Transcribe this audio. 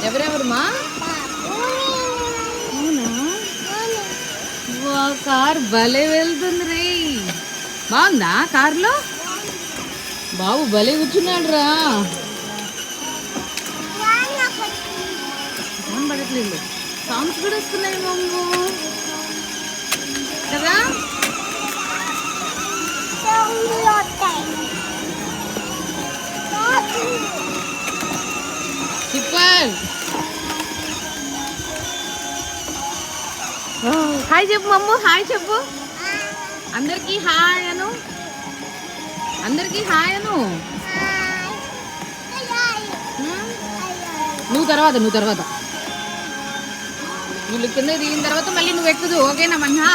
ఎవరెవరుమా? అవునా? కార్ భలే వెళ్తుంది రే. బాగుందా కార్లో? బాబు భలే కూర్చున్నాడు రా. ఫోన్ పడట్లేదు, సాంగ్స్ కూడా వస్తున్నాయి బాబు కదా. సూపర్. హాయ్ చెప్పు మమ్ము, హాయ్ చెప్పు అందరికి. హాయ్ అను, అందరికి హాయ్ అను. నువ్వు తర్వాత వీళ్ళు కింద దిగిన తర్వాత మళ్ళీ నువ్వు ఎక్కుదు, ఓకేనా మన్నా?